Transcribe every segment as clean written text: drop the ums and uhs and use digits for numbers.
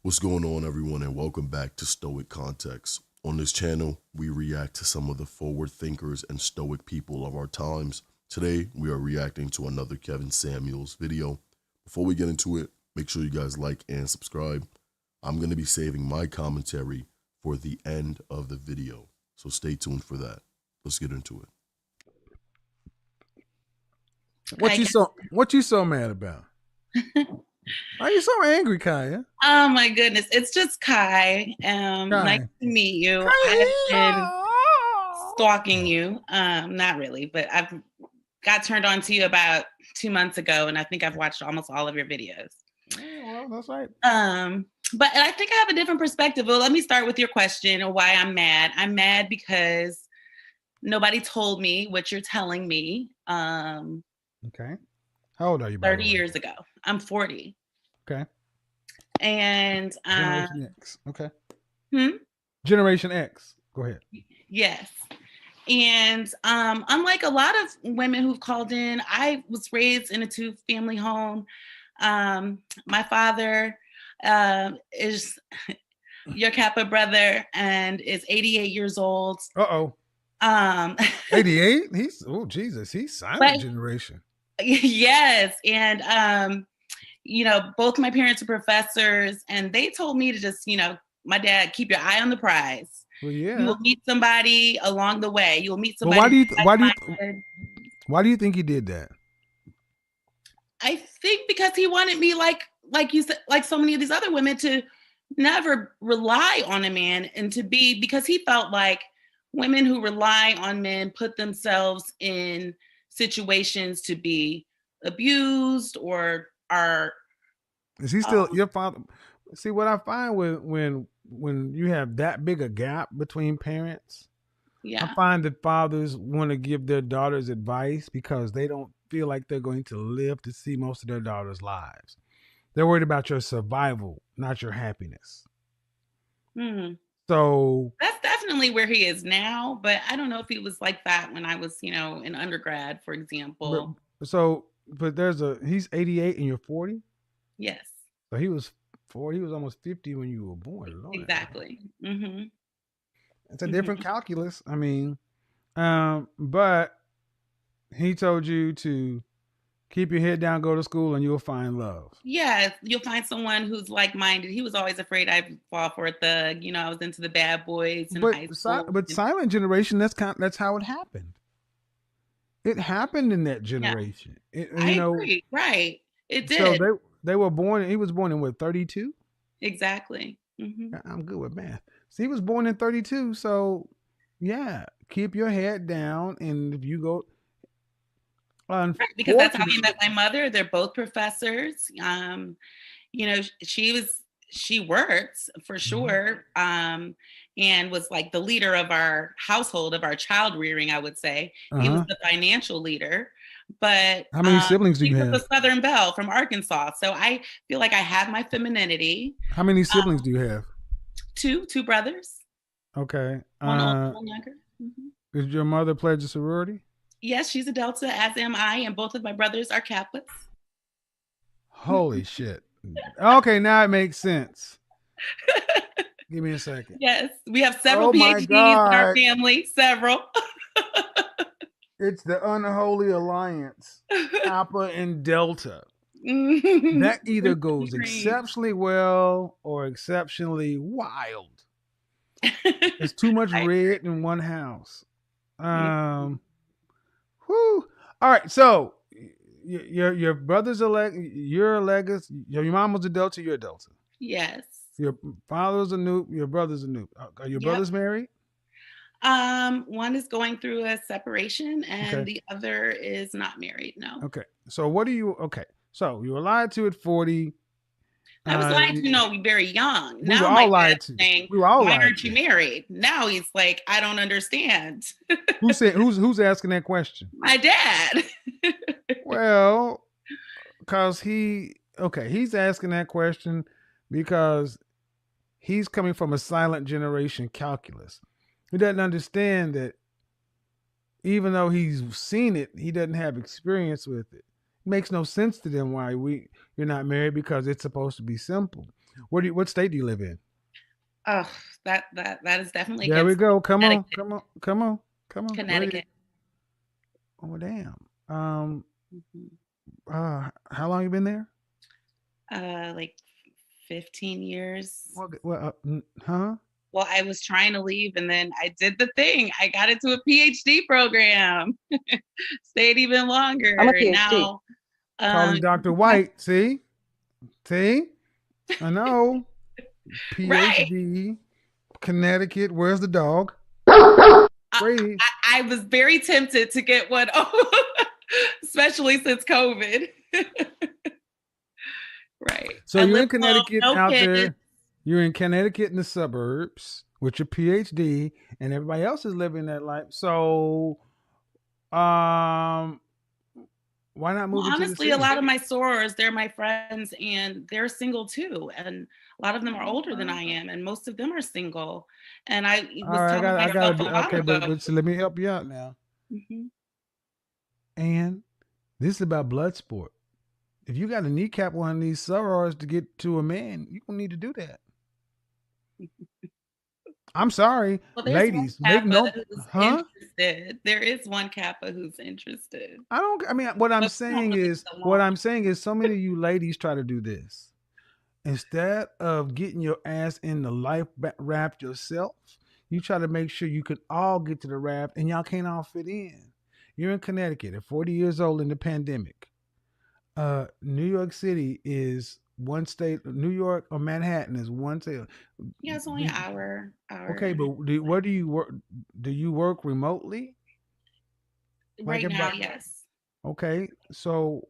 What's going on, everyone, and welcome back to Stoic Context. On this channel, we react to some of the forward thinkers and stoic people of our times. Today, we are reacting to another Kevin Samuels video. Before we get into it, make sure you guys like and subscribe. I'm going to be saving my commentary for the end of the video, so stay tuned for that. Let's get into it. What you so mad about? Why are you so angry, Kaya? Oh my goodness, it's just Kai. Nice to meet you. I've been stalking you. Not really, but I've got turned on to you about 2 months ago, and I think I've watched almost all of your videos. Well, that's right. But I think I have a different perspective. Well, let me start with your question of why I'm mad. I'm mad because nobody told me what you're telling me. Okay. How old are you? 30 years ago. I'm 40. Okay. And Generation X. Okay. Hmm? Generation X. Go ahead. Yes. And unlike a lot of women who've called in, I was raised in a two-family home. My father is your Kappa brother and is 88 years old. 88? He's silent generation. Yes. And both my parents are professors, and they told me to just, my dad, keep your eye on the prize. Well, yeah. You will meet somebody along the way. You will meet somebody. Well, why do you think he did that? I think because he wanted me, like you said, like so many of these other women, to never rely on a man, and to be, because he felt like women who rely on men put themselves in situations to be abused or are. Is he still your father? See, what I find when you have that big a gap between parents, yeah, I find that fathers want to give their daughters advice because they don't feel like they're going to live to see most of their daughters' lives. They're worried about your survival, not your happiness. So that's definitely where he is now, but I don't know if he was like that when I was, in undergrad, for example. But he's 88 and you're 40? Yes. So he was 40, he was almost 50 when you were born. Lord. Exactly. Mm-hmm. It's a different calculus. I mean, but he told you to keep your head down, go to school, and you'll find love. Yeah, you'll find someone who's like-minded. He was always afraid I'd fall for a thug. I was into the bad boys in high school. But silent generation, that's how it happened. It happened in that generation. Yeah. I agree. Right. It did. So they were born. He was born in what, 32? Exactly. Mm-hmm. I'm good with math. So he was born in 32. So yeah, keep your head down, and if you go. Right, because that's how he met my mother. They're both professors. She worked for sure, and was like the leader of our household, of our child rearing, I would say. He was the financial leader. But how many siblings do you have? The Southern Belle from Arkansas. So I feel like I have my femininity. How many siblings do you have? Two brothers. Okay. One older, one younger. Mm-hmm. Is your mother pledge a sorority? Yes, she's a Delta, as am I, and both of my brothers are Kappas. Holy shit. Okay, now it makes sense. Give me a second. Yes, we have several PhDs in our family, several. It's the unholy alliance, Kappa and Delta. That either goes exceptionally well or exceptionally wild. There's too much red in one house. Whew. All right, so your brother's you're a legacy. Your mom was a Delta, you're a Delta. Yes. Your father's a Nupe, your brother's a Nupe. Are your brothers married? One is going through a separation, and the other is not married. No. Okay. So so you were lied to at 40. I was lied to, very young. We were all lied to. Why aren't you married? Now he's like, I don't understand. Who's asking that question? My dad. Well, because he's asking that question because he's coming from a silent generation calculus. He doesn't understand that even though he's seen it, he doesn't have experience with it. It makes no sense to them why you're not married, because it's supposed to be simple. What state do you live in? Oh, that is definitely There we against go. Come on, Connecticut. come on, come on, come on. Where you? Connecticut. Oh damn. Um. Mhm. How long you been there? Like 15 years. What? Huh? Well, I was trying to leave and then I did the thing. I got into a PhD program. Stayed even longer. I'm a PhD. Now, Calling Dr. White. See? I know. right. PhD, Connecticut. Where's the dog? Brady. I was very tempted to get one, especially since COVID. Right. So I you're in live Connecticut alone, no out kids. there. You're in Connecticut in the suburbs with your PhD, and everybody else is living that life. So, why not move Well, into the honestly, city? a lot of my sorors, they're my friends and they're single too. And a lot of them are older than I am, and most of them are single. And I All was right, telling I gotta myself a be while okay, ago. but so let me help you out now. Mhm. And this is about blood sport. If you got to kneecap one of these sorors to get to a man, you don't need to do that. I'm sorry, Well, there's ladies. one Make Kappa no, who's huh? interested. There is one Kappa who's interested. I don't. I mean, what I'm But we don't saying really is, get along. so many of you ladies try to do this instead of getting your ass in the life raft yourself. You try to make sure you can all get to the raft, and y'all can't all fit in. You're in Connecticut at 40 years old in the pandemic. New York City is one state. New York or Manhattan is one state. Yeah, it's only an hour. Okay, but where do you work? Do you work remotely? Right now, yes. Okay, so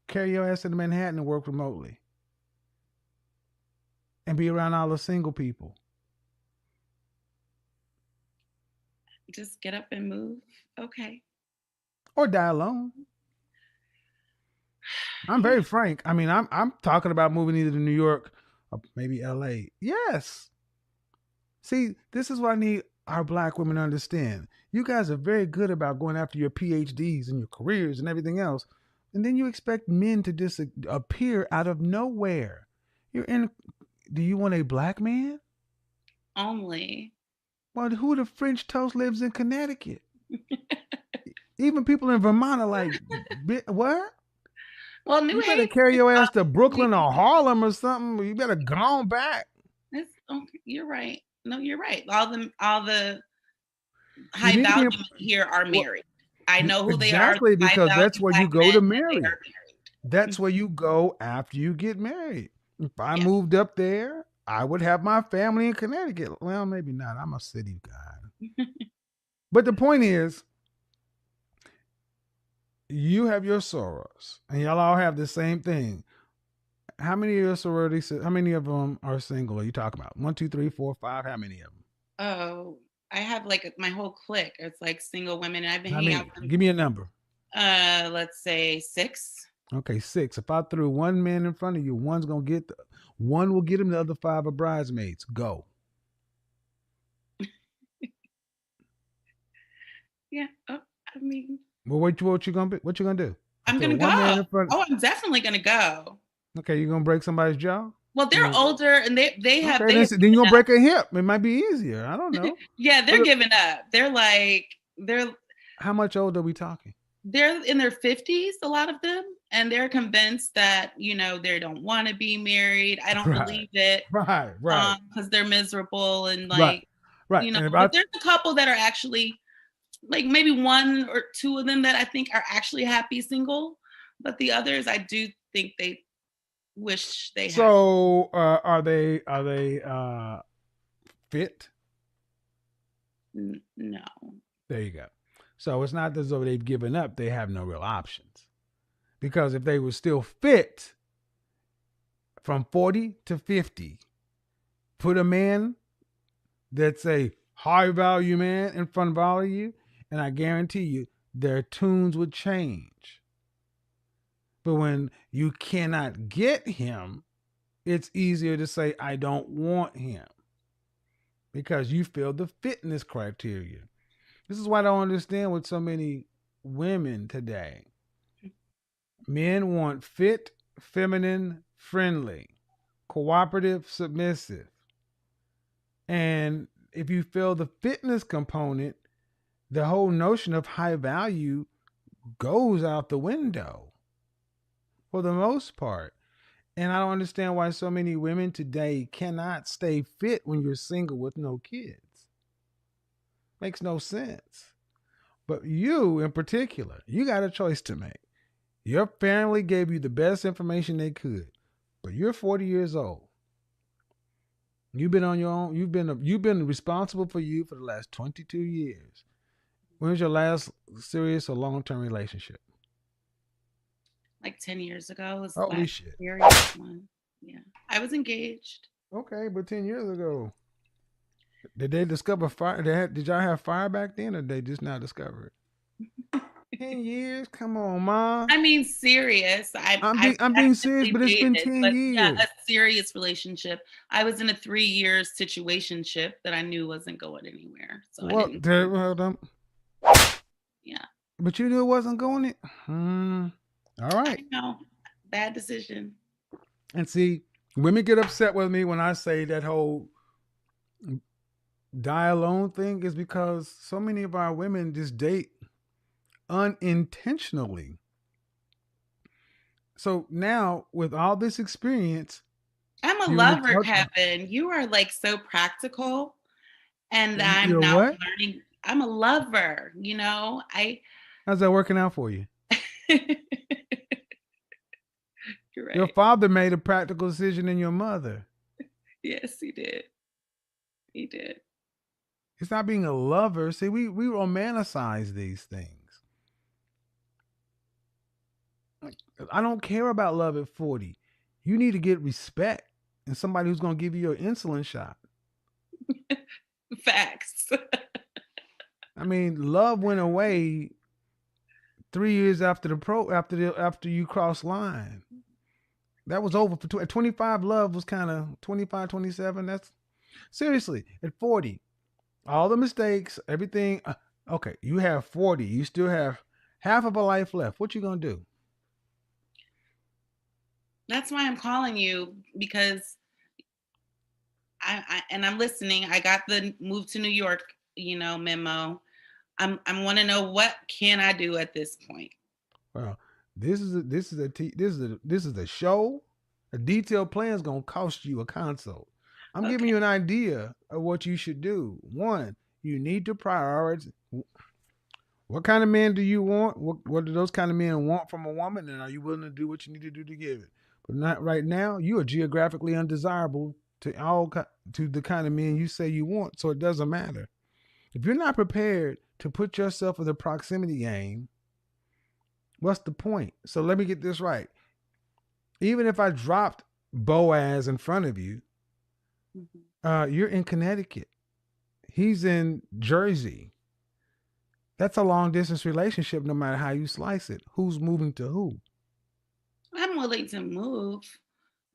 carry your ass into Manhattan and work remotely, and be around all the single people. Just get up and move. Okay. Or die alone. I'm very frank. I mean, I'm talking about moving either to New York or maybe LA. Yes. See, this is what I need our black women to understand. You guys are very good about going after your PhDs and your careers and everything else. And then you expect men to just appear out of nowhere. Do you want a black man? Only. Well, who the French toast lives in Connecticut? Even people in Vermont are like, what? Well, New You better Haven. carry your ass to Brooklyn or Harlem or something. You better go on back. You're right. No, you're right. All the high value women here are married. I know who they are. Exactly, because that's where you go to marry. Married. That's where you go after you get married. If I moved up there, I would have my family in Connecticut. Well, maybe not. I'm a city guy. But the point is, you have your sorors, and y'all all have the same thing. How many of your sororities? How many of them are single? Are you talking about 1, 2, 3, 4, 5? How many of them? Oh, I have like my whole clique. It's like single women, and I've been hanging out with them. Give me a number. Let's say 6. Okay, 6. If I threw one man in front of you, one will get him. The other 5 are bridesmaids. Go. Yeah. Oh, I mean. Well, what you gonna do? I'm gonna go. Oh, I'm definitely gonna go. Okay, you gonna break somebody's jaw? Well, they're older and they have. Okay, then you're gonna break a hip. It might be easier. I don't know. Yeah, they're giving up. They're. How much older are we talking? They're in their 50s, a lot of them, and they're convinced that they don't want to be married. I don't believe it. Right. Because they're miserable and like, right. But there's a couple that are actually, like maybe 1 or 2 of them that I think are actually happy single, but the others I do think they wish they had. So are they fit? No. There you go. So it's not as though they've given up. They have no real options. Because if they were still fit from 40 to 50, put a man that's a high value man in front of all of you, and I guarantee you their tunes would change. But when you cannot get him, it's easier to say, I don't want him, because you feel the fitness criteria. This is why I don't understand with so many women today. Men want fit, feminine, friendly, cooperative, submissive. And if you feel the fitness component, the whole notion of high value goes out the window for the most part. And I don't understand why so many women today cannot stay fit when you're single with no kids. Makes no sense. But you in particular, you got a choice to make. Your family gave you the best information they could, but you're 40 years old. You've been on your own. You've been responsible for you for the last 22 years. When was your last serious or long-term relationship? Like 10 years ago was Holy last shit. serious one. Yeah. I was engaged. Okay, but 10 years ago, did they discover fire? Did y'all have fire back then, or did they just now discover it? 10 years? Come on, Ma. I mean, serious. I'm being serious, but it's been 10 years. Yeah, a serious relationship. I was in a 3-year situationship that I knew wasn't going anywhere. So I didn't. Yeah. But you knew it wasn't going it. All right. No, bad decision. And see, women get upset with me when I say that whole die alone thing is because so many of our women just date unintentionally. So now with all this experience, I'm a lover, Kevin. You are like so practical, and I'm now learning. I'm a lover. You know, how's that working out for you? You're right. Your father made a practical decision in your mother. Yes, he did. He did. It's not being a lover. See, we romanticize these things. I don't care about love at 40. You need to get respect and somebody who's going to give you your insulin shot. Facts. I mean, love went away 3 years after after you crossed line. That was over for 25. Love was kind of 25, 27. That's seriously at 40. All the mistakes, everything. Okay, you have 40. You still have half of a life left. What you gonna do? That's why I'm calling you, because I'm listening. I got the move to New York, memo. I want to know, what can I do at this point? Well, this is a show. A detailed plan is gonna cost you a consult. I'm giving you an idea of what you should do. One, you need to prioritize. What kind of man do you want? What do those kind of men want from a woman? And are you willing to do what you need to do to give it? But not right now. You are geographically undesirable to the kind of men you say you want. So it doesn't matter. If you're not prepared to put yourself in the proximity game, what's the point? So let me get this right. Even if I dropped Boaz in front of you, you're in Connecticut. He's in Jersey. That's a long distance relationship, no matter how you slice it. Who's moving to who? I'm willing to move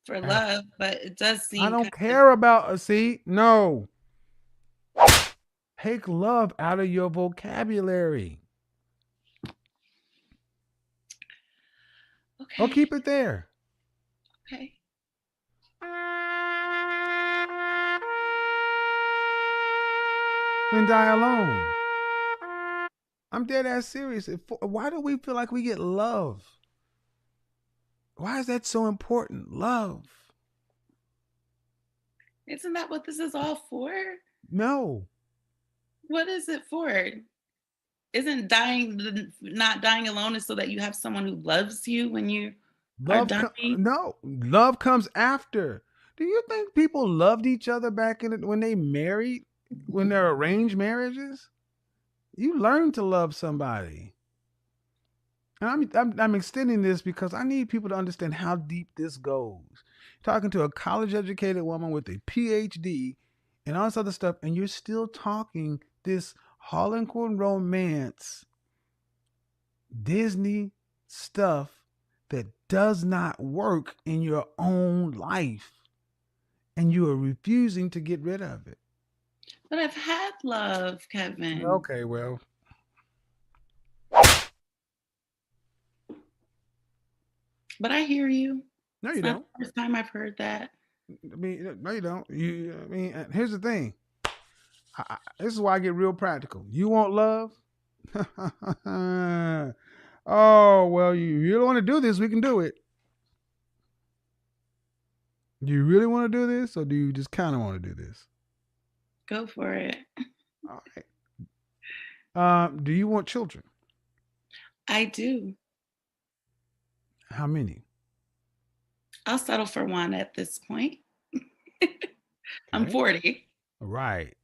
for love, but it does seem. I don't care about no. Take love out of your vocabulary. Okay. Or keep it there. Okay. And die alone. I'm dead ass serious. Why do we feel like we get love? Why is that so important? Love. Isn't that what this is all for? No. What is it for? Isn't not dying alone is so that you have someone who loves you when you are dying? No, love comes after. Do you think people loved each other back when they married, when they're arranged marriages? You learn to love somebody. And I'm extending this because I need people to understand how deep this goes. Talking to a college-educated woman with a PhD and all this other stuff, and you're still talking this Harlequin romance, Disney stuff that does not work in your own life, and you are refusing to get rid of it. But I've had love, Kevin. Okay, well. But I hear you. No, you don't. Not the first time I've heard that. I mean, no, you don't. I mean, here's the thing. This is why I get real practical. You want love? Oh, well, you don't want to do this. We can do it. Do you really want to do this, or do you just kind of want to do this? Go for it. All right. Do you want children? I do. How many? I'll settle for one at this point. I'm Okay. 40. Right.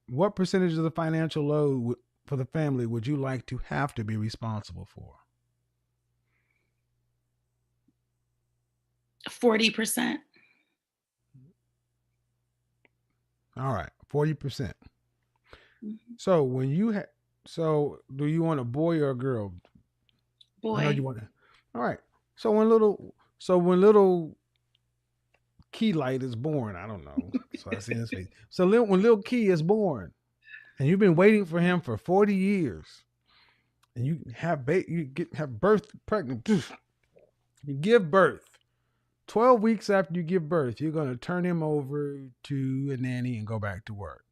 What percentage of the financial load for the family would you like to have to be responsible for? 40%. All right, 40%. Mhm. So when you do you want a boy or a girl? I know you Boy. want. All right. So when little Key Light is born, I don't know. So I see his face. So when little Key is born, and you've been waiting for him for 40 years, and you have birth pregnant, you give birth. 12 weeks after you give birth, you're going to turn him over to a nanny and go back to work.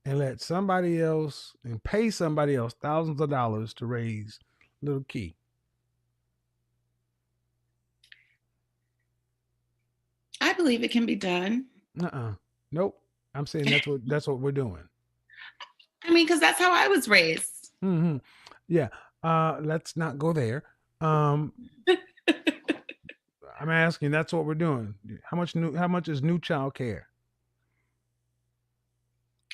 And let somebody else and pay somebody else thousands of dollars to raise little Key. I believe it can be done. Nope. I'm saying that's what we're doing. I mean, because that's how I was raised. Mm-hmm. Yeah. Let's not go there. I'm asking. That's what we're doing. How much is new child care?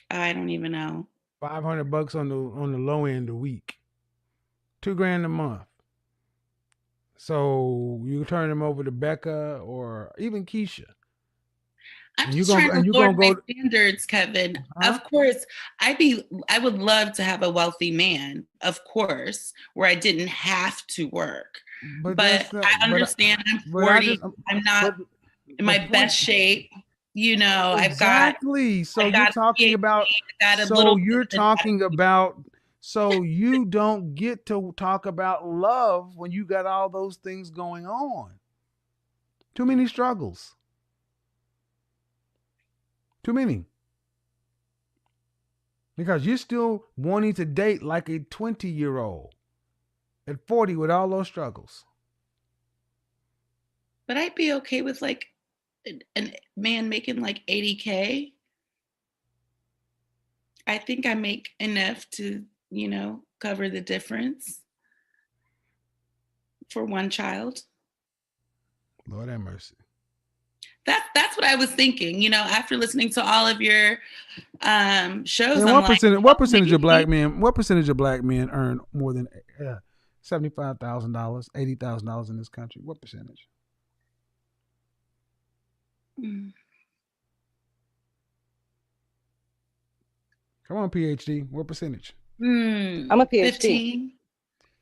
I don't even know. $500 on the low end a week. $2,000 a month. So you turn them over to Becca or even Keisha. I'm just trying to lower my standards, Kevin. Huh? Of course, I would love to have a wealthy man, of course, where I didn't have to work. But I understand I'm 40. I'm not in my best shape. You know, exactly. So you're talking about. So you're talking about. So you don't get to talk about love when you got all those things going on. Too many struggles. Too many. Because you're still wanting to date like a 20-year-old at 40 with all those struggles. But I'd be okay with like a man making like 80K. I think I make enough to, cover the difference for one child. Lord have mercy. That's what I was thinking, after listening to all of your shows. And what percentage of black men earn more than $75,000, $80,000 in this country? What percentage? Come on, PhD. What percentage? I'm a PhD.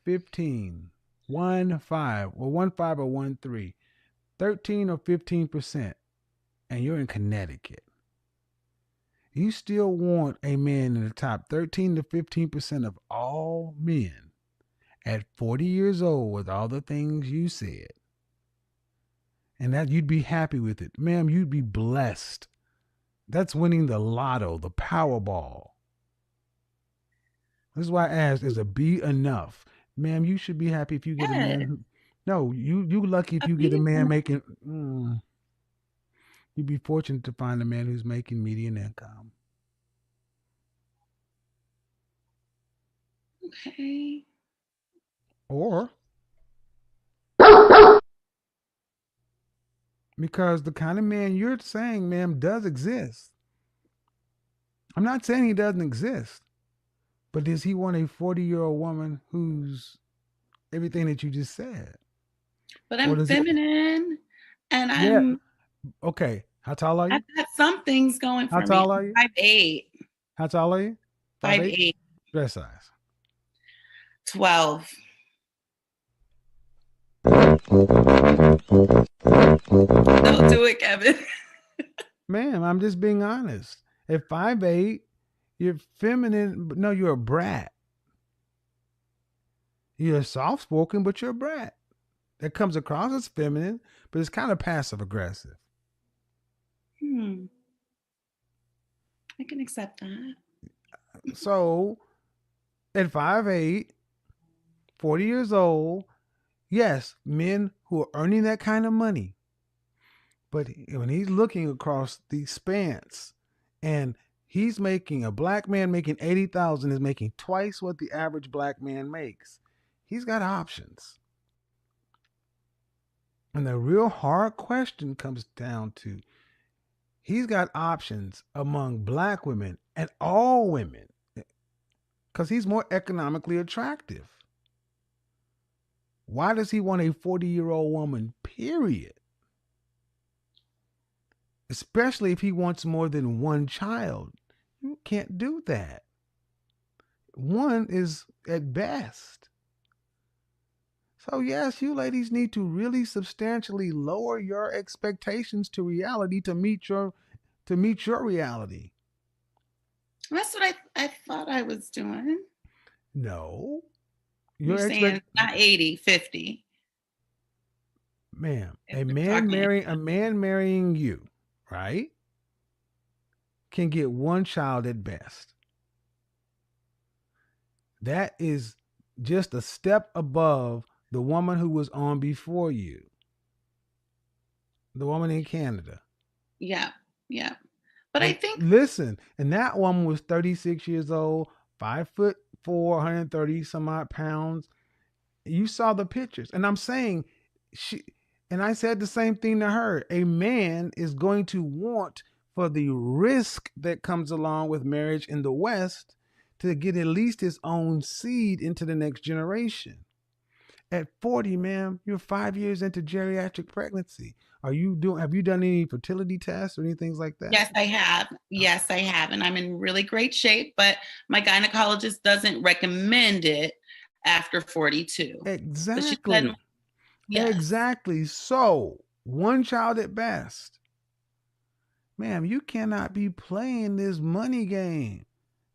15. 1.5. Well, 1.5 or 1.3. 13 or 15%. And you're in Connecticut. You still want a man in the top 13 to 15% of all men at 40 years old with all the things you said. And that you'd be happy with it. Ma'am, you'd be blessed. That's winning the lotto, the Powerball. This is why I asked, is a B enough? Ma'am, you should be happy if you get a man. No, you lucky if you get a man making. You'd be fortunate to find a man who's making median income. Okay. Or because the kind of man you're saying, ma'am, does exist. I'm not saying he doesn't exist, but does he want a 40-year-old woman who's everything that you just said? But I'm feminine, and I'm okay. How tall are you? I've got some things going for me. How tall are you? 5'8". How tall are you? 5'8". Dress size? 12. Don't do it, Kevin. Ma'am, I'm just being honest. At 5'8", you're feminine. No, you're a brat. You're soft spoken, but you're a brat. that comes across as feminine, but it's kind of passive aggressive. I can accept that. So at 5'8", 40 years old, yes, men who are earning that kind of money. But when he's looking across the spans and he's making, a black man making 80,000 is making twice what the average black man makes. He's got options. And the real hard question comes down to, he's got options among black women and all women because he's more economically attractive. Why does he want a 40-year-old woman, period? Especially if he wants more than one child. You can't do that. One is at best. So yes, you ladies need to really substantially lower your expectations to reality to meet your reality. That's what I thought I was doing. No. You're saying not 80, 50. Ma'am, a man marrying you, right, can get one child at best. That is just a step above the woman who was on before you. The woman in Canada. Yeah. But I think, listen, and that woman was 36 years old, 5'4", 130 some odd pounds. You saw the pictures. And I'm saying and I said the same thing to her. A man is going to want, for the risk that comes along with marriage in the West, to get at least his own seed into the next generation. At 40, ma'am, you're 5 years into geriatric pregnancy. Have you done any fertility tests or anything like that? Yes, I have. Yes, I have. And I'm in really great shape, but my gynecologist doesn't recommend it after 42. Exactly. Yes. Exactly. So, one child at best. Ma'am, you cannot be playing this money game.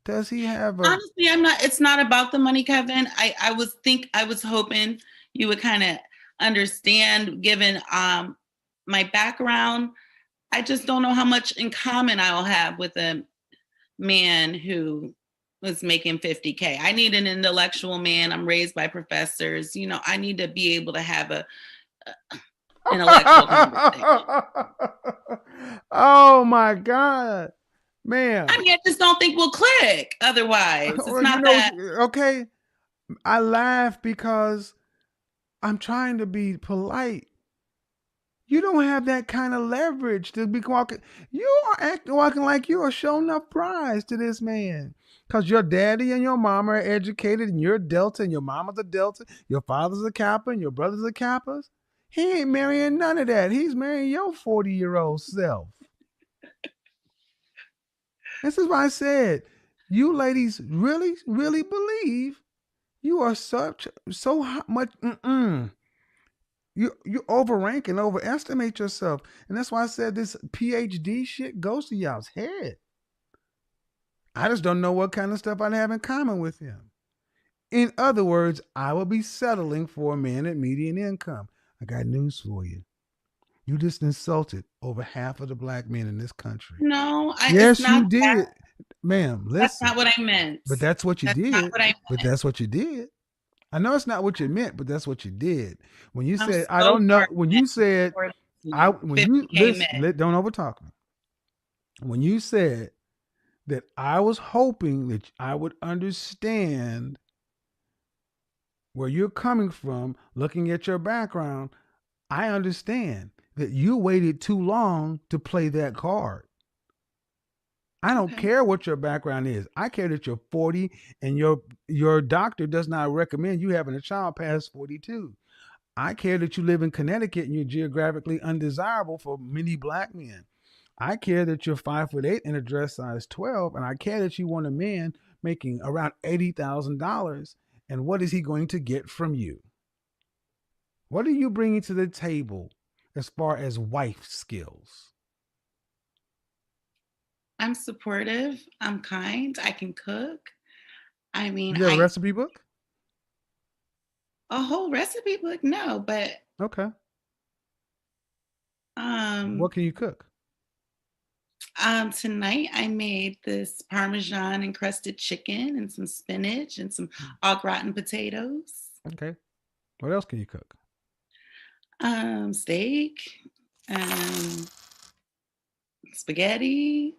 Does he have a... Honestly, it's not about the money, Kevin. I was hoping you would kind of understand, given my background. I just don't know how much in common I will have with a man who was making 50K. I need an intellectual man. I'm raised by professors. I need to be able to have an intellectual conversation. Oh my God. Ma'am. I mean, I just don't think we'll click otherwise. It's not that. Okay. I laugh because I'm trying to be polite. You don't have that kind of leverage to be walking. You are walking like you are showing up prize to this man. Because your daddy and your mama are educated, and you're Delta, and your mama's a Delta, your father's a Kappa, and your brother's a Kappas. He ain't marrying none of that. He's marrying your 40-year-old self. This is why I said, you ladies really, really believe you are so much. You overrank and overestimate yourself. And that's why I said this PhD shit goes to y'all's head. I just don't know what kind of stuff I'd have in common with him. In other words, I will be settling for a man at median income. I got news for you. You just insulted over half of the black men in this country. No, yes, you did. Ma'am, listen. That's not what I meant. But that's what you did. Not what I meant. But that's what you did. I know it's not what you meant, but that's what you did. When you said, I don't know, when you said, when you listen, don't overtalk me. When you said that I was hoping that I would understand where you're coming from, looking at your background, I understand that you waited too long to play that card. I don't care what your background is. I care that you're 40 and your doctor does not recommend you having a child past 42. I care that you live in Connecticut and you're geographically undesirable for many black men. I care that you're 5'8" and a dress size 12, and I care that you want a man making around $80,000. And what is he going to get from you? What are you bringing to the table as far as wife skills? I'm supportive. I'm kind. I can cook. I mean, you got a recipe book? A whole recipe book? No, but Okay. um What can you cook? tonight I made this Parmesan encrusted chicken and some spinach and some au gratin potatoes. Okay. What else can you cook? Steak, um, spaghetti.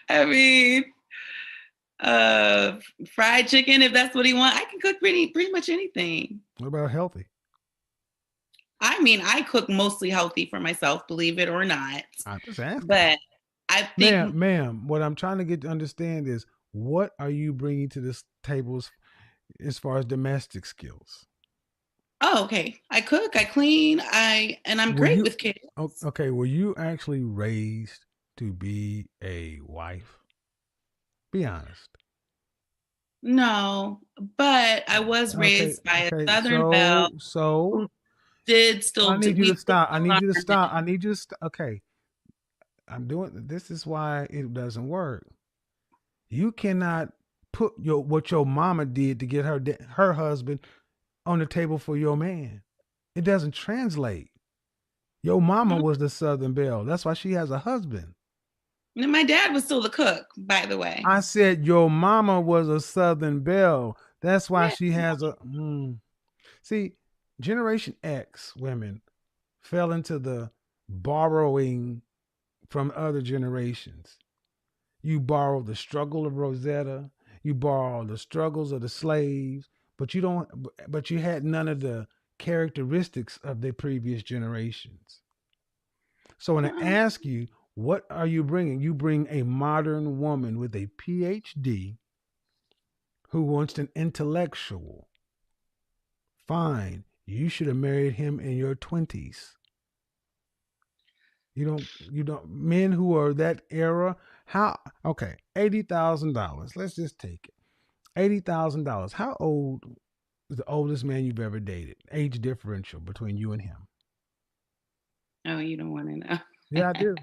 I mean, fried chicken if that's what he wants. I can cook pretty much anything. What about healthy? I mean, I cook mostly healthy for myself, believe it or not. I'm just asking. But I think, ma'am, what I'm trying to get to understand is what are you bringing to this table as far as domestic skills? oh, okay. I cook, I clean, and I'm great with kids. Okay, were you actually raised to be a wife? Be honest. No, but I was raised by a Southern belle who did still I need do. you to stop. I need you to learn stop. it. I need you to stop. Okay. I'm doing this is why it doesn't work. You cannot put what your mama did to get her husband on the table for your man. It doesn't translate. Your mama was the Southern Belle. That's why she has a husband. And my dad was still the cook, by the way. I said your mama was a Southern Belle. That's why Yeah. she has a. See, Generation X women fell into the borrowing from other generations. You borrow the struggle of Rosetta. You borrow the struggles of the slaves, but you don't. But you had none of the characteristics of the previous generations. So when I ask you, what are you bringing? You bring a modern woman with a PhD who wants an intellectual. Fine. You should have married him in your 20s. You don't, men who are that era, okay, $80,000. Let's just take it. $80,000. How old is the oldest man you've ever dated? Age differential between you and him. Oh, you don't want to know. Yeah, I do.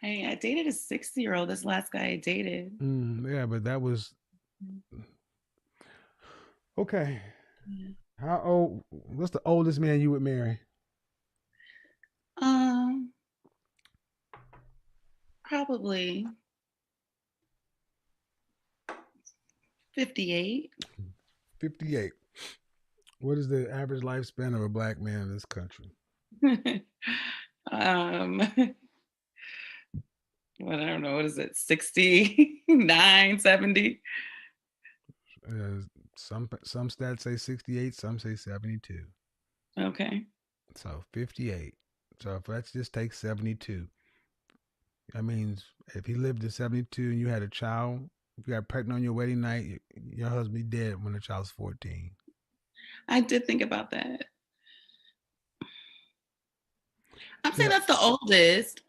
I dated a 60-year-old. This last guy I dated. Yeah, but that was okay. Yeah. How old? What's the oldest man you would marry? Probably 58. 58. What is the average lifespan of a black man in this country? Well, I don't know. What is it? 69, 70? Some stats say 68, some say 72. Okay. So 58. So if let's just take 72. That means if he lived to 72 and you had a child, if you got pregnant on your wedding night, your husband be dead when the child's 14. I did think about that. I'm saying that's the oldest.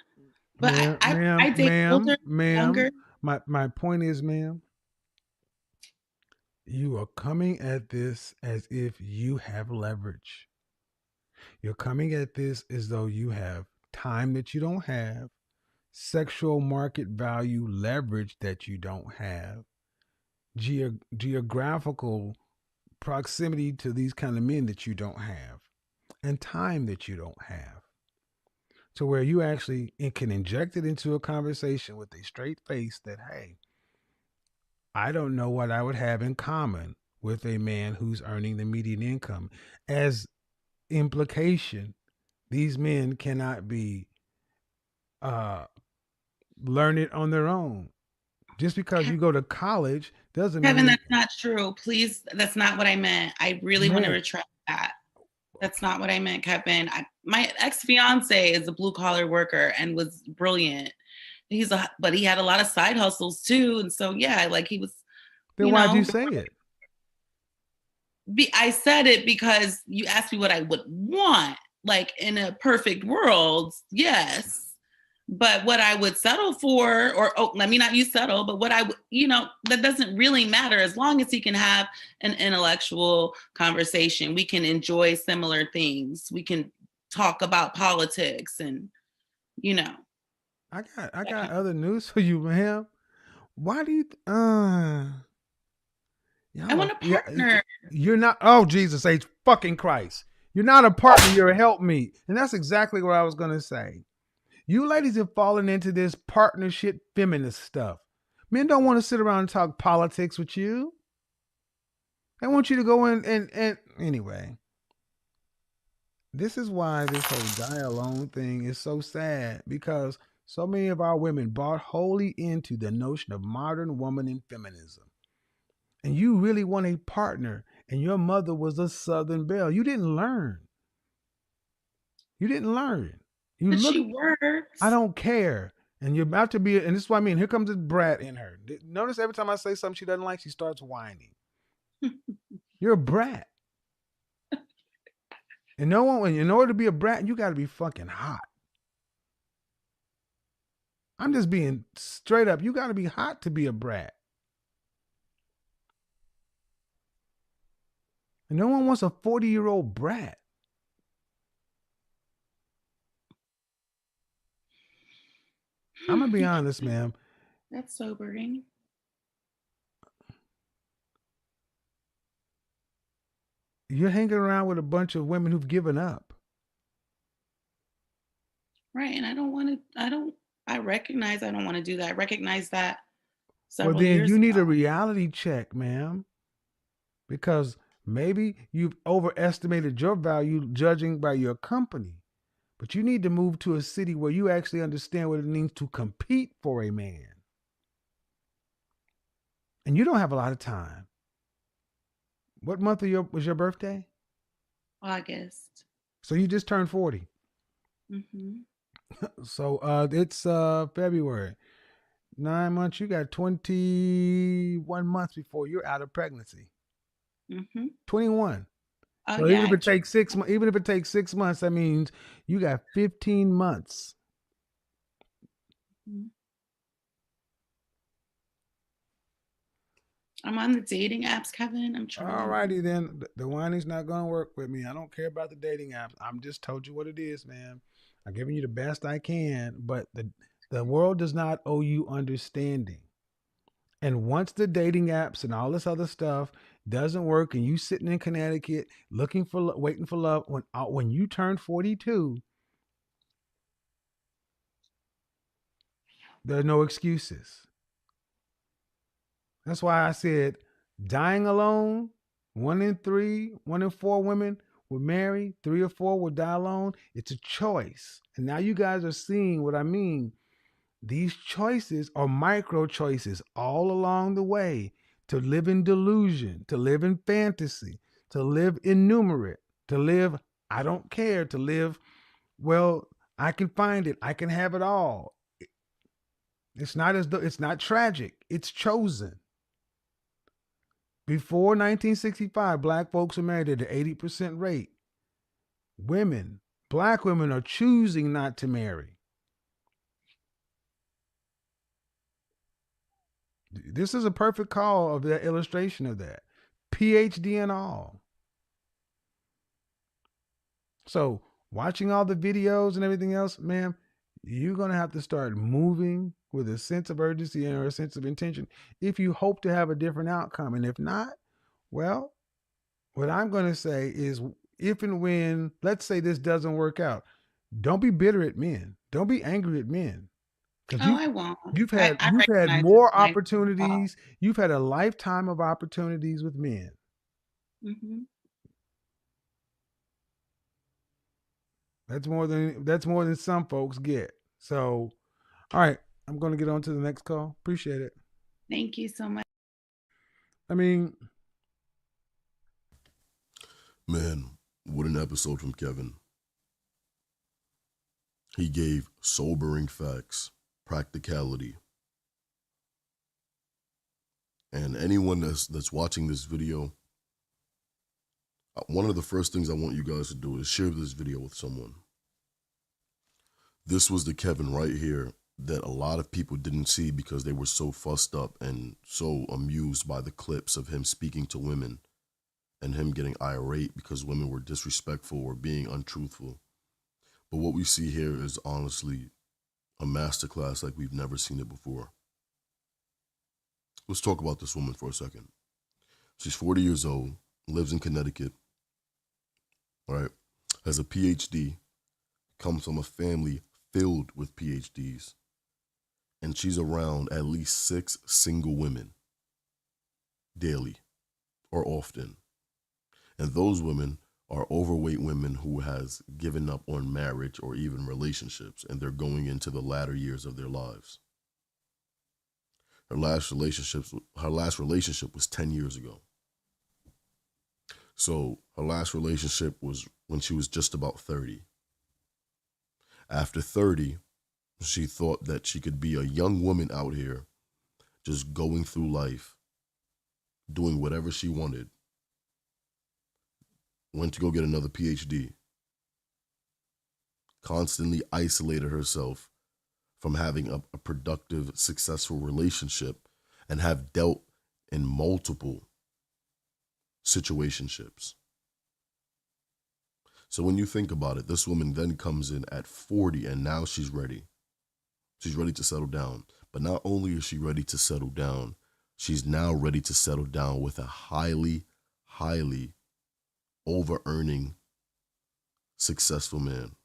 But I date older, younger. My point is, ma'am, you are coming at this as if you have leverage. You're coming at this as though you have time that you don't have, sexual market value leverage that you don't have, geographical proximity to these kind of men that you don't have, and time that you don't have. To where you actually can inject it into a conversation with a straight face that, hey, I don't know what I would have in common with a man who's earning the median income. As implication, these men cannot be learned on their own. Just because you go to college doesn't Kevin, mean that's not true. Please, that's not what I meant. I really want to retract that. That's not what I meant, Kevin. My ex-fiance is a blue-collar worker and was brilliant. But he had a lot of side hustles too. And so, yeah, like he was. Then why'd you say it? I said it because you asked me what I would want. Like in a perfect world, yes. But what I would settle for, let me not use settle, but what I would, that doesn't really matter as long as he can have an intellectual conversation. We can enjoy similar things. We can talk about politics and, I got other news for you, ma'am. Why do you, I want a partner. You're not. Oh, Jesus H. fucking Christ. You're not a partner. You're a helpmeet. And that's exactly what I was going to say. You ladies have fallen into this partnership feminist stuff. Men don't want to sit around and talk politics with you. They want you to go in and anyway. This is why this whole die alone thing is so sad, because so many of our women bought wholly into the notion of modern woman and feminism. And you really want a partner, and your mother was a Southern belle. You didn't learn. You didn't learn. But she works. I don't care. And you're about to be, and this is what I mean. Here comes the brat in her. Notice every time I say something she doesn't like, she starts whining. You're a brat. And no one, in order to be a brat, you got to be fucking hot. I'm just being straight up. You got to be hot to be a brat. And no one wants a 40-year-old brat. I'm going to be honest, ma'am. That's sobering. You're hanging around with a bunch of women who've given up. Right. And I don't want to, I recognize I don't want to do that. I recognize that Well, then you need a reality check, ma'am. Because maybe you've overestimated your value judging by your company. But you need to move to a city where you actually understand what it means to compete for a man. And you don't have a lot of time. What month was your birthday? August. So you just turned 40. Mm-hmm. So it's February. 9 months. You got 21 months before you're out of pregnancy. Mm-hmm. 21. Oh, so yeah, even if it takes 6 months, that means you got 15 months. Mm-hmm. I'm on the dating apps, Kevin. I'm trying. All righty then. The whining's not going to work with me. I don't care about the dating apps. I'm just told you what it is, man. I'm giving you the best I can, but the world does not owe you understanding. And once the dating apps and all this other stuff doesn't work, and you sitting in Connecticut waiting for love, when you turn 42, there are no excuses. That's why I said dying alone, 1 in 3, 1 in 4 women will marry, 3 or 4 will die alone. It's a choice. And now you guys are seeing what I mean. These choices are micro choices all along the way to live in delusion, to live in fantasy, to live innumerate, to live, I don't care, to live, well, I can find it. I can have it all. It's not tragic. It's chosen. Before 1965, black folks were married at an 80% rate. Black women are choosing not to marry. This is a perfect call of that illustration of that. PhD and all. So watching all the videos and everything else, ma'am, you're going to have to start moving with a sense of urgency or a sense of intention if you hope to have a different outcome. And if not, well, what I'm going to say is if and when, let's say this doesn't work out, don't be bitter at men. Don't be angry at men. I won't. You've had more opportunities. You've had a lifetime of opportunities with men. Mm-hmm. That's more than some folks get. So, all right, I'm going to get on to the next call. Appreciate it. Thank you so much. I mean, man, what an episode from Kevin. He gave sobering facts, practicality. And anyone that's watching this video, one of the first things I want you guys to do is share this video with someone. This was the Kevin right here that a lot of people didn't see because they were so fussed up and so amused by the clips of him speaking to women and him getting irate because women were disrespectful or being untruthful. But what we see here is honestly a masterclass like we've never seen it before. Let's talk about this woman for a second. She's 40 years old, lives in Connecticut, right? Has a PhD, comes from a family filled with PhDs, and she's around at least 6 single women daily or often. And those women are overweight women who has given up on marriage or even relationships, and they're going into the latter years of their lives. Her last relationship was 10 years ago. So her last relationship was when she was just about 30. After 30, she thought that she could be a young woman out here just going through life, doing whatever she wanted. Went to go get another PhD. Constantly isolated herself from having a productive, successful relationship, and have dealt in multiple situationships. So when you think about it, this woman then comes in at 40 and now she's ready. She's ready to settle down. But not only is she ready to settle down, she's now ready to settle down with a highly, highly over-earning, successful man.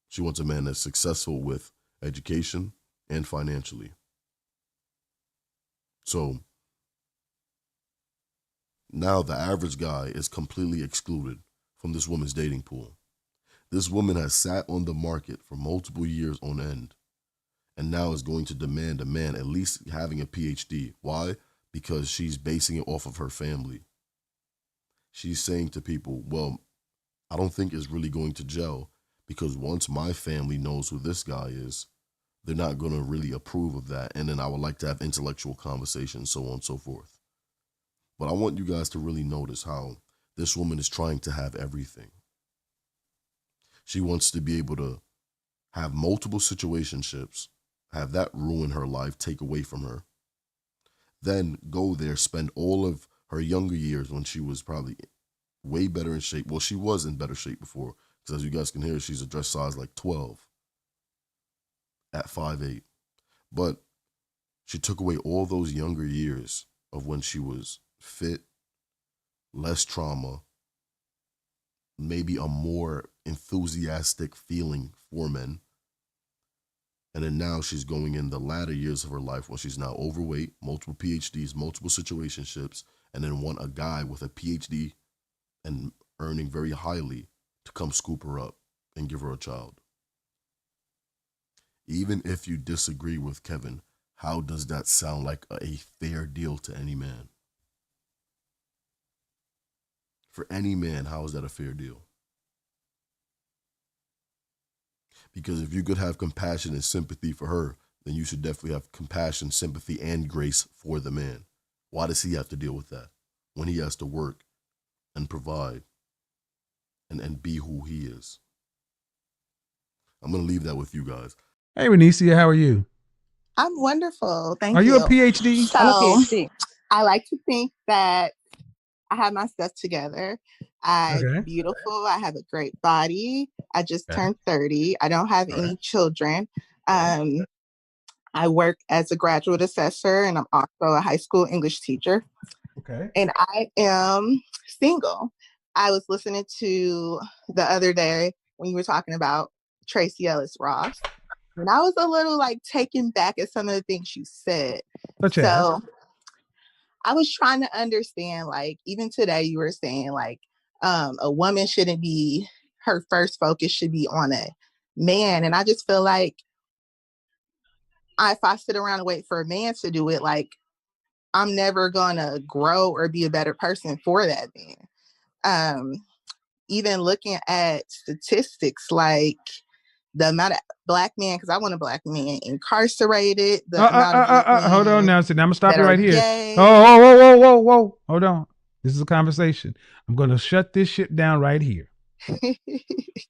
She wants a man that's successful with education and financially. So now the average guy is completely excluded from this woman's dating pool. This woman has sat on the market for multiple years on end and now is going to demand a man at least having a PhD. Why? Because she's basing it off of her family. She's saying to people, well, I don't think it's really going to gel because once my family knows who this guy is, they're not going to really approve of that. And then I would like to have intellectual conversations, so on and so forth. But I want you guys to really notice how this woman is trying to have everything. She wants to be able to have multiple situationships, have that ruin her life, take away from her. Then go there, spend all of her younger years when she was probably way better in shape. Well, she was in better shape before, because as you guys can hear, she's a dress size like 12 at 5'8". But she took away all those younger years of when she was fit, less trauma, maybe a more enthusiastic feeling for men. And then now she's going in the latter years of her life when she's now overweight, multiple PhDs, multiple situationships, and then want a guy with a PhD and earning very highly to come scoop her up and give her a child. Even if you disagree with Kevin, how does that sound like a fair deal to any man? For any man, how is that a fair deal? Because if you could have compassion and sympathy for her, then you should definitely have compassion, sympathy, and grace for the man. Why does he have to deal with that when he has to work and provide and be who he is? I'm going to leave that with you guys. Hey, Renicia, how are you? I'm wonderful. Thank you. Are you a PhD? So, I'm a PhD. I like to think that I have my stuff together. I'm Okay. beautiful. I have a great body. I just Okay. turned 30. I don't have All any right. children. I work as a graduate assessor, and I'm also a high school English teacher. Okay. And I am single. I was listening to the other day when you were talking about Tracy Ellis Ross, and I was a little taken back at some of the things you said. So I was trying to understand, even today you were saying a woman shouldn't be, her first focus should be on a man. And I just feel like if I sit around and wait for a man to do it, I'm never gonna grow or be a better person for that man. Even looking at statistics, the amount of black men, because I want a black man incarcerated, the amount of black men hold on now. So now I'm gonna stop you right here. gay. Whoa. Hold on. This is a conversation. I'm gonna shut this shit down right here.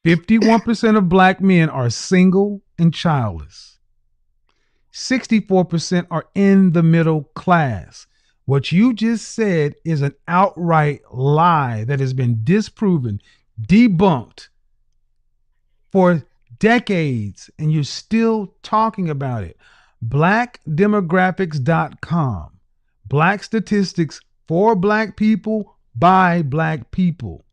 51% of black men are single and childless. 64% are in the middle class. What you just said is an outright lie that has been disproven, debunked for decades, and you're still talking about it. Blackdemographics.com. black statistics for black people by black people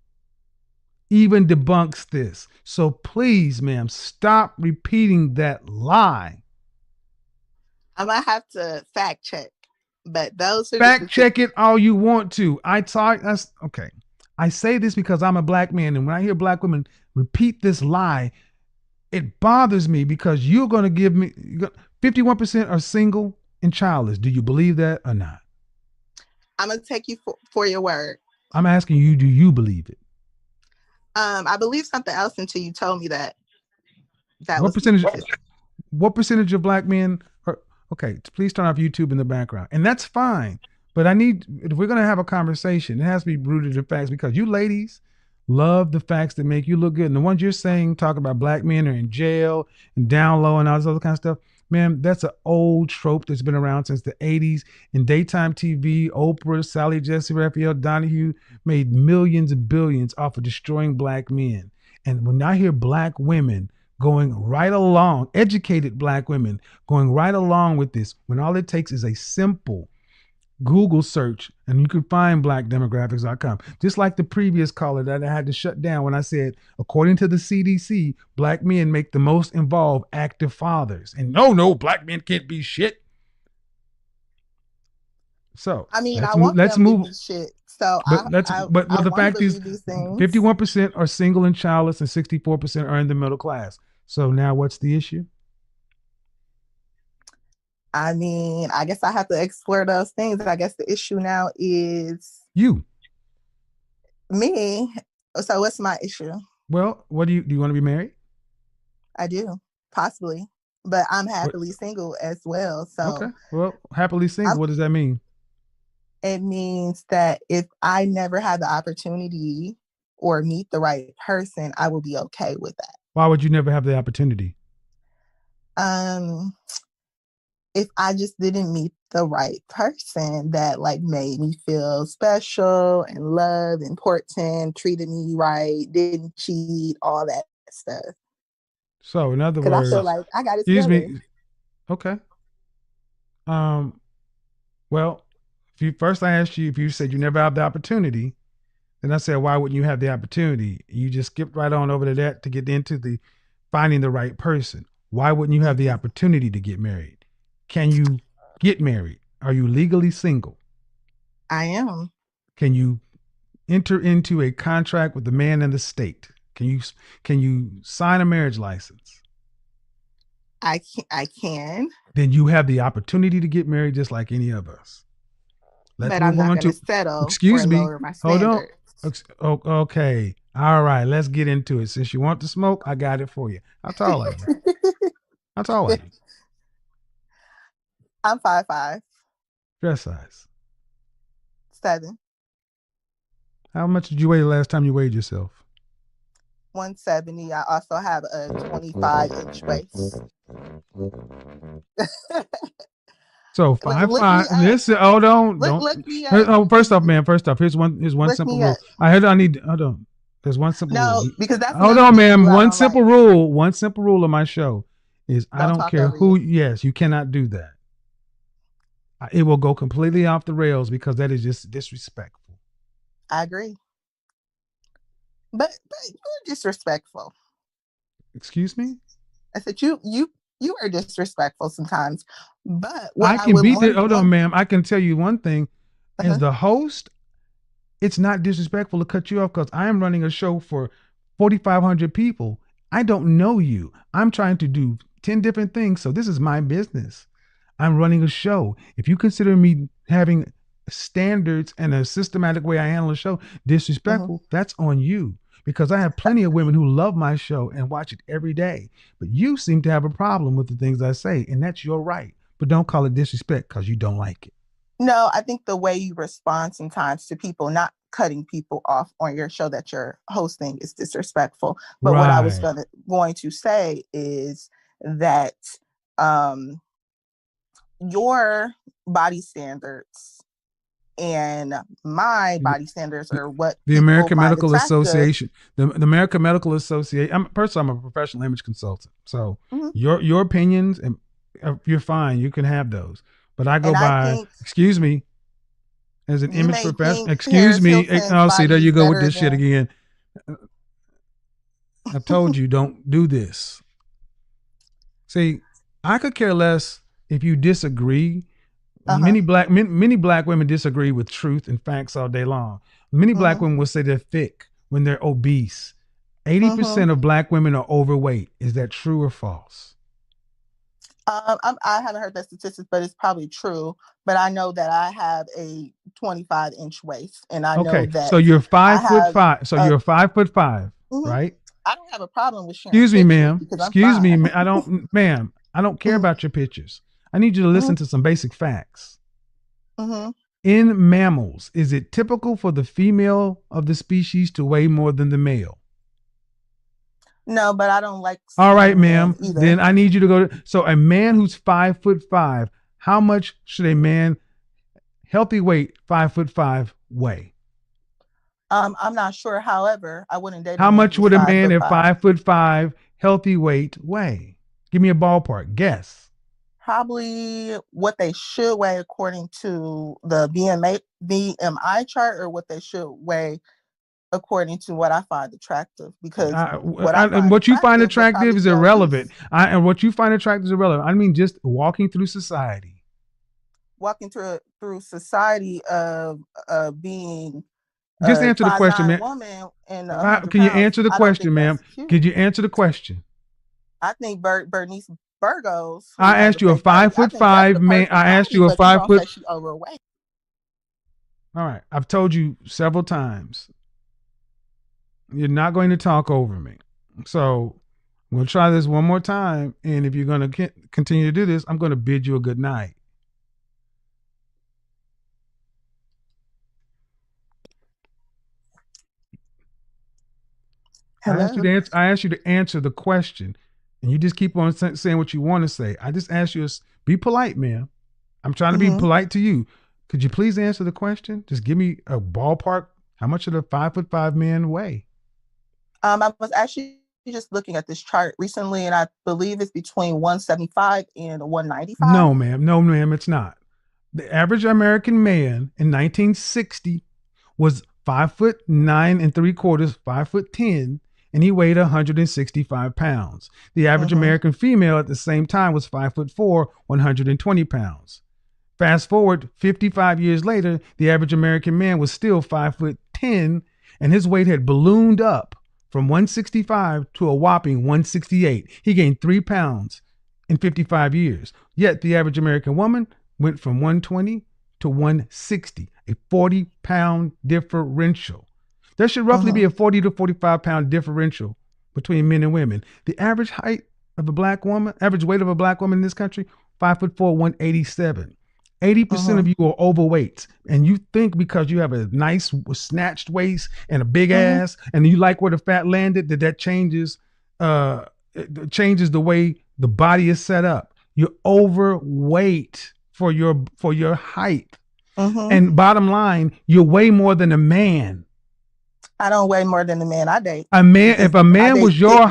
even debunks this. So please, ma'am, stop repeating that lie. I might have to fact check, but those are fact check it all you want to. That's okay. I say this because I'm a black man, and when I hear black women repeat this lie, it bothers me because you're going to give me 51% are single and childless. Do you believe that or not? I'm gonna take you for your word. I'm asking you, do you believe it? I believe something else until you told me that. What percentage? What percentage of black men are okay? Please turn off YouTube in the background, and that's fine. But if we're gonna have a conversation, it has to be rooted in facts because you ladies love the facts that make you look good. And the ones you're saying talk about black men are in jail and down low and all this other kind of stuff. Man, that's an old trope that's been around since the 80s. In daytime TV, Oprah, Sally Jesse Raphael Donahue made millions and billions off of destroying black men. And when I hear black women going right along, educated black women going right along with this, when all it takes is a simple Google search and you can find blackdemographics.com. Just like the previous caller that I had to shut down when I said, according to the CDC, black men make the most involved active fathers. And no, black men can't be shit. So I mean, let's move. To be shit. So but the fact is 51% are single and childless and 64% are in the middle class. So now what's the issue? I mean, I guess I have to explore those things. I guess the issue now is me. So what's my issue? Well, do you want to be married? I do, possibly, but I'm happily single as well. So okay, well, happily single. What does that mean? It means that if I never had the opportunity or meet the right person, I will be okay with that. Why would you never have the opportunity? If I just didn't meet the right person that like made me feel special and loved, important, treated me right, didn't cheat, all that stuff. So in other words, I feel like I got it excuse together. me. Okay. Well, I asked you if you said you never have the opportunity, then I said, why wouldn't you have the opportunity? You just skipped right on over to that to get into the finding the right person. Why wouldn't you have the opportunity to get married? Can you get married? Are you legally single? I am. Can you enter into a contract with the man and the state? Can you sign a marriage license? I can. Then you have the opportunity to get married just like any of us. But I'm not going to settle. Excuse me. Lower my standards. Hold on. Okay. All right. Let's get into it. Since you want to smoke, I got it for you. How tall are you? How tall are you? I'm 5'5". Dress size? 7. How much did you weigh the last time you weighed yourself? 170. I also have a 25-inch waist. So 5'5". Listen, don't. Look me up. First off, here's one simple rule. Hold on. There's one simple rule. No, because that's hold on, ma'am. One simple rule of my show is I don't care who. Yes, you cannot do that. It will go completely off the rails because that is just disrespectful. I agree. But you're disrespectful. Excuse me? I said you are disrespectful sometimes. But hold on, ma'am. I can tell you one thing. As the host, it's not disrespectful to cut you off because I am running a show for 4,500 people. I don't know you. I'm trying to do 10 different things. So this is my business. I'm running a show. If you consider me having standards and a systematic way I handle a show disrespectful, that's on you. Because I have plenty of women who love my show and watch it every day. But you seem to have a problem with the things I say, and that's your right. But don't call it disrespect because you don't like it. No, I think the way you respond sometimes to people not cutting people off on your show that you're hosting is disrespectful. But what I was going to say is that your body standards and my body standards are what the American Medical Association. The American Medical Association. I'm a professional image consultant. So your opinions and you're fine. You can have those. But I go by. Excuse me. as an You image may professional. think Excuse Paris me. Hilton's Oh, see, there body you is go with better this shit than. again. I told you, don't do this. See, I could care less if you disagree. Many black women disagree with truth and facts all day long. Many black women will say they're thick when they're obese. 80% of black women are overweight. Is that true or false? I haven't heard that statistics, but it's probably true. But I know that I have a 25-inch waist, and I know that. So you're 5'5". So you're 5'5", mm-hmm. right? I don't have a problem with sharing. Excuse me, ma'am. Excuse me, I don't, ma'am. I don't care about your pictures. I need you to listen to some basic facts. In mammals, is it typical for the female of the species to weigh more than the male? No, but I don't like. All right, ma'am. Then I need you to go to. So a man who's 5'5", how much should a man, healthy weight, 5'5", weigh? I'm not sure. However, I wouldn't date. How much would a man at 5'5", healthy weight weigh? Give me a ballpark guess. Probably what they should weigh according to the BMI chart, or what they should weigh according to what I find attractive. Because what you find attractive is irrelevant. And what you find attractive is irrelevant. I mean, just walking through society. Walking through society of being. Just answer the question, man. Can you answer the question, ma'am? Could you answer the question? I think Bernice Burgos. I asked you a 5'5" man. I asked you a 5 foot. She's overweight. All right, I've told you several times. You're not going to talk over me. So we'll try this one more time. And if you're going to continue to do this, I'm going to bid you a good night. Hello? I asked you to answer the question, and you just keep on saying what you want to say. I just asked you to be polite, ma'am. I'm trying to be polite to you. Could you please answer the question? Just give me a ballpark. How much should a 5'5" man weigh? I was actually just looking at this chart recently, and I believe it's between 175 and 195. No, ma'am, it's not. The average American man in 1960 was 5'9" 3/4, 5'10", and he weighed 165 pounds. The average American female at the same time was 5'4", 120 pounds. Fast forward 55 years later, the average American man was still 5'10", and his weight had ballooned up from 165 to a whopping 168. He gained 3 pounds in 55 years. Yet the average American woman went from 120 to 160, a 40-pound differential. There should roughly be a 40 to 45-pound differential between men and women. The average height of a black woman, average weight of a black woman in this country, 5'4", 187. 80% of you are overweight, and you think because you have a nice snatched waist and a big ass, and you like where the fat landed, that changes the way the body is set up. You're overweight for your height, and bottom line, you weigh more than a man. I don't weigh more than the man I date. If a man was your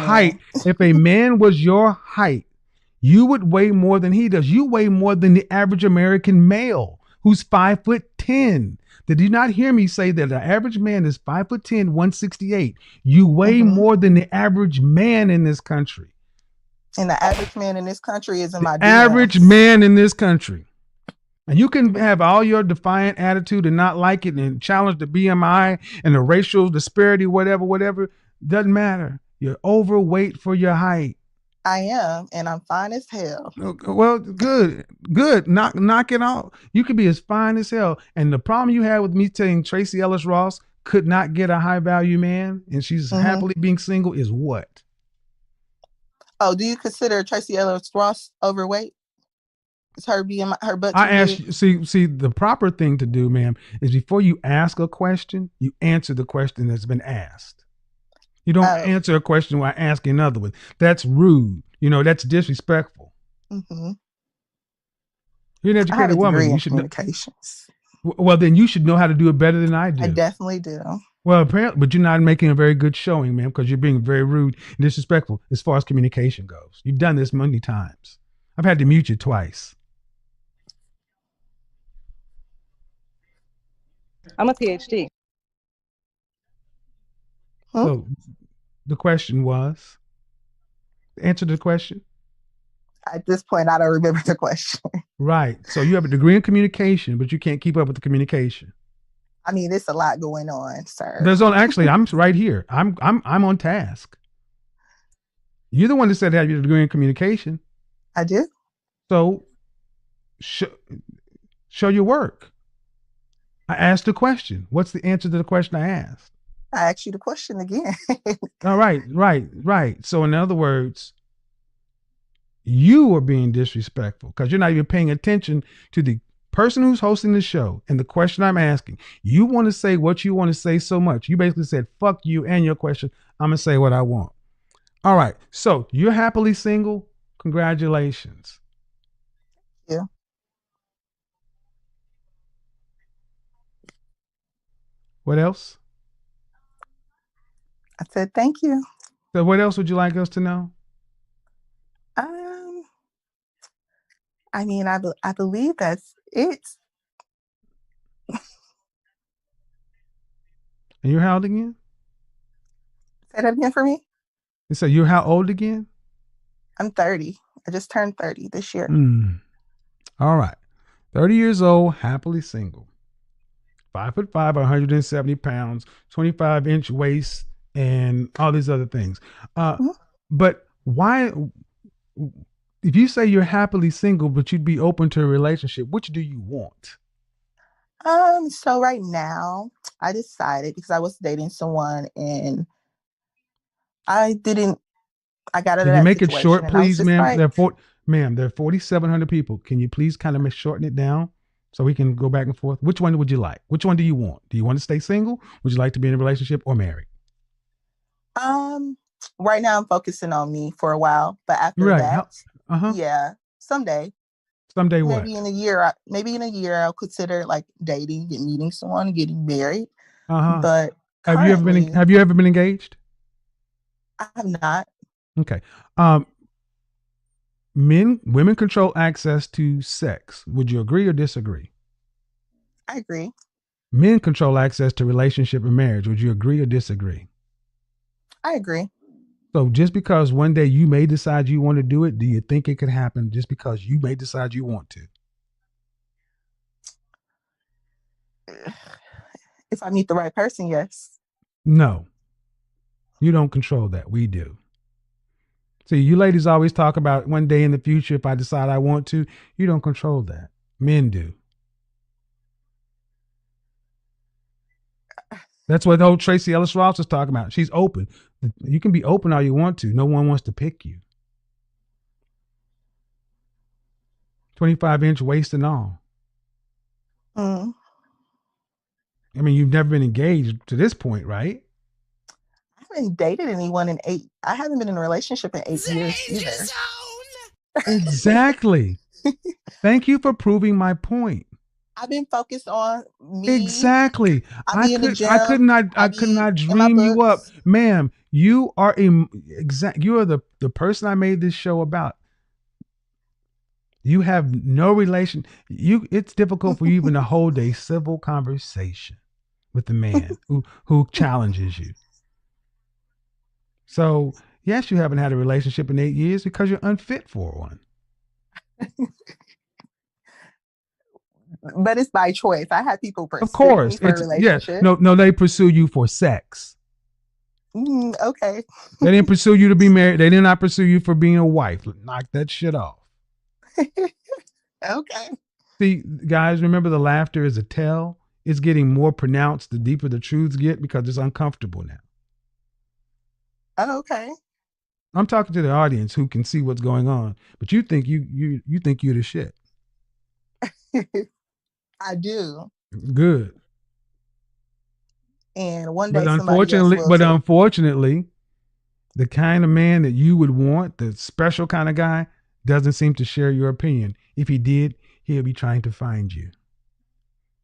height, you would weigh more than he does. You weigh more than the average American male who's 5'10". Did you not hear me say that the average man is 5'10", 168? You weigh more than the average man in this country. And the average man in this country is in my DMs. Average man in this country. And you can have all your defiant attitude and not like it and challenge the BMI and the racial disparity, whatever. Doesn't matter. You're overweight for your height. I am, and I'm fine as hell. Well, good. Knock it off. You could be as fine as hell. And the problem you had with me saying Tracee Ellis Ross could not get a high value man, and she's happily being single, is what? Oh, do you consider Tracee Ellis Ross overweight? Is her BMI, her butt? I asked you, see, the proper thing to do, ma'am, is before you ask a question, you answer the question that's been asked. You don't answer a question while asking another one. That's rude. That's disrespectful. You're an educated woman. You should know communications. Well, then you should know how to do it better than I do. I definitely do. Well, apparently, but you're not making a very good showing, ma'am, because you're being very rude and disrespectful as far as communication goes. You've done this many times. I've had to mute you twice. I'm a PhD. So the question was, answer the question. At this point, I don't remember the question. Right. So you have a degree in communication, but you can't keep up with the communication. I mean, there's a lot going on, sir. There's only actually, I'm right here. I'm on task. You're the one that said have your degree in communication. I do. So show your work. I asked the question. What's the answer to the question I asked? I asked you the question again. All right. So in other words, you are being disrespectful because you're not even paying attention to the person who's hosting the show and the question I'm asking. You want to say what you want to say so much. You basically said, fuck you and your question. I'm going to say what I want. All right. So you're happily single. Congratulations. Yeah. What else? I said, thank you. So what else would you like us to know? I mean, I believe that's it. And you're how old again? Say that again for me. And so you're how old again? I'm 30. I just turned 30 this year. All right. 30 years old, happily single. 5'5", 170 pounds, 25-inch waist, and all these other things. But why, if you say you're happily single, but you'd be open to a relationship, which do you want? So right now, I decided because I was dating someone and I got out of that situation. Can you make it short, please, ma'am? Like, there are 4,700 people. Can you please kind of shorten it down so we can go back and forth? Which one would you like? Which one do you want? Do you want to stay single? Would you like to be in a relationship or married? Right now I'm focusing on me for a while, but after that, yeah, someday. Someday what? Maybe in a year, I'll consider like dating and meeting someone and getting married. But have you ever been engaged? I have not. Okay. Women control access to sex. Would you agree or disagree? I agree. Men control access to relationship and marriage. Would you agree or disagree? I agree. So just because one day you may decide you want to do it, do you think it could happen just because you may decide you want to? If I meet the right person, yes. No. You don't control that. We do. See, you ladies always talk about one day in the future, if I decide I want to. You don't control that. Men do. That's what the whole Tracee Ellis Ross is talking about. She's open. You can be open all you want to. No one wants to pick you. 25-inch waist and all. I mean, you've never been engaged to this point, right? I haven't dated anyone in 8. I haven't been in a relationship in 8 years either. Exactly. Thank you for proving my point. I've been focused on me. Exactly. I could not dream you up, ma'am. You are you are the person I made this show about. You have no relation. It's difficult for you even to hold a civil conversation with the man who challenges you. So yes, you haven't had a relationship in 8 years because you're unfit for one. But it's by choice. I had people pursue me for a relationship. Yes. No, they pursue you for sex. Okay. They didn't pursue you to be married. They did not pursue you for being a wife. Knock that shit off. Okay. See, guys, remember the laughter is a tell. It's getting more pronounced the deeper the truths get because it's uncomfortable now. Okay. I'm talking to the audience who can see what's going on, but you think you think you're the shit. I do. Good. And one day, unfortunately, the kind of man that you would want, the special kind of guy, doesn't seem to share your opinion. If he did, he'll be trying to find you.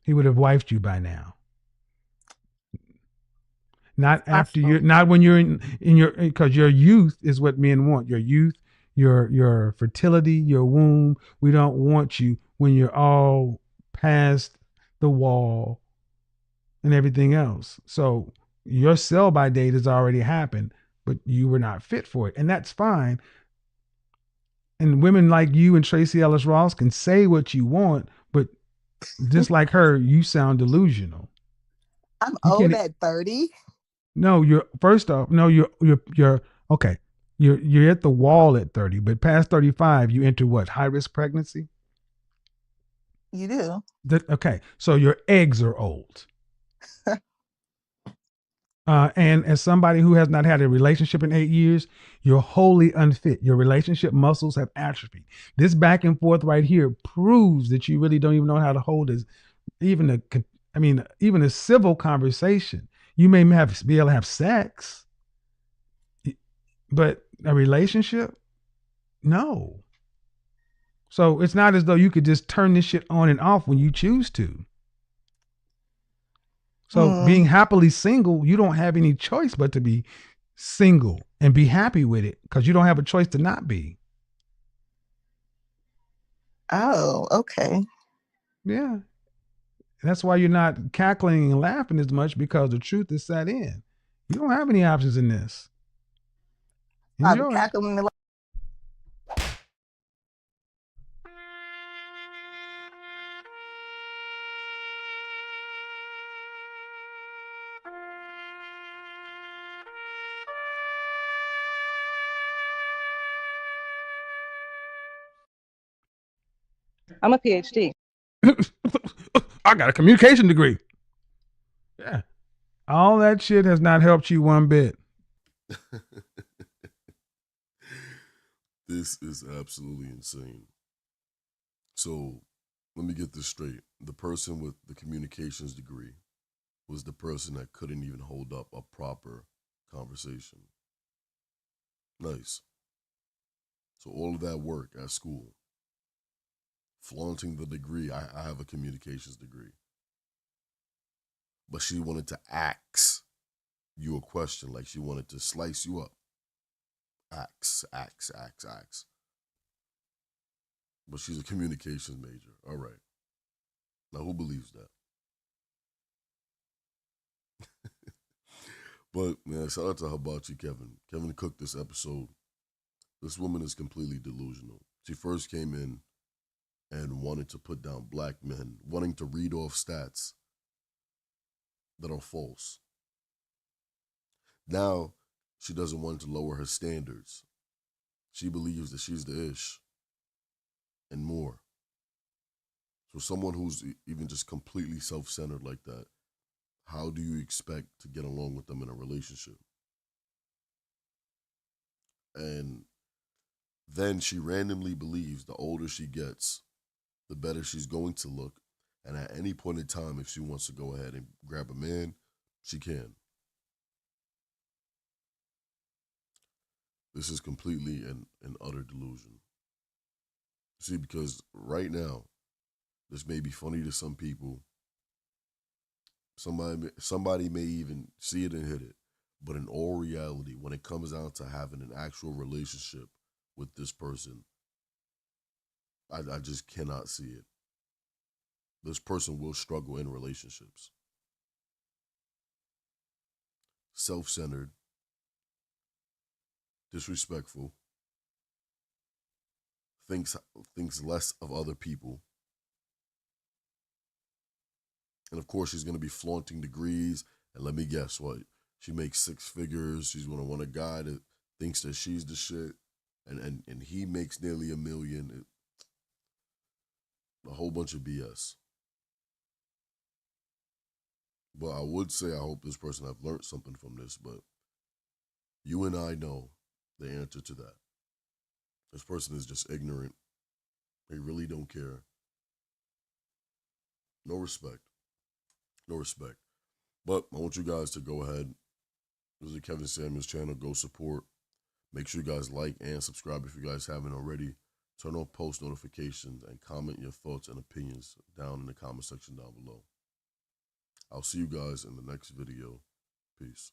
He would have wifed you by now. Not after you, not when you're in your, because your youth is what men want. Your youth, your fertility, your womb. We don't want you when you're all past the wall and everything else. So your sell by date has already happened, but you were not fit for it. And that's fine. And women like you and Tracy Ellis Ross can say what you want, but just like her, you sound delusional. I'm You old can't. at 30. No, you're first off. No, you're okay. You're at the wall at 30, but past 35, you enter what? High risk pregnancy. You do. Okay, so your eggs are old. And as somebody who has not had a relationship in 8 years, you're wholly unfit. Your relationship muscles have atrophied. This back and forth right here proves that you really don't even know how to hold even a civil conversation. You may be able to have sex, but a relationship, no. So it's not as though you could just turn this shit on and off when you choose to. So being happily single, you don't have any choice but to be single and be happy with it because you don't have a choice to not be. Oh, okay. Yeah. That's why you're not cackling and laughing as much, because the truth is set in. You don't have any options in this. I'm Enjoy. cackling. I'm a PhD. I got a communication degree. Yeah. All that shit has not helped you one bit. This is absolutely insane. So let me get this straight. The person with the communications degree was the person that couldn't even hold up a proper conversation. Nice. So all of that work at school, flaunting the degree, I have a communications degree. But she wanted to ask you a question, like she wanted to slice you up. Ask. But she's a communications major. All right. Now, who believes that? But, man, shout out to Hibachi Kevin. Kevin cooked this episode. This woman is completely delusional. She first came in and wanted to put down black men, wanting to read off stats that are false. Now, she doesn't want to lower her standards. She believes that she's the ish and more. So someone who's even just completely self-centered like that, how do you expect to get along with them in a relationship? And then she randomly believes the older she gets, the better she's going to look. And at any point in time, if she wants to go ahead and grab a man, she can. This is completely an utter delusion. See, because right now, this may be funny to some people. Somebody may even see it and hit it. But in all reality, when it comes down to having an actual relationship with this person, I just cannot see it. This person will struggle in relationships. Self-centered, disrespectful, thinks less of other people. And of course, she's going to be flaunting degrees. And let me guess what? She makes 6 figures. She's going to want a guy that thinks that she's the shit. And he makes nearly $1 million. A whole bunch of BS. But I would say I hope this person have learned something from this. But you and I know the answer to that. This person is just ignorant. They really don't care. No respect. No respect. But I want you guys to go ahead. This is the Kevin Samuels channel. Go support. Make sure you guys like and subscribe if you guys haven't already. Turn on post notifications and comment your thoughts and opinions down in the comment section down below. I'll see you guys in the next video. Peace.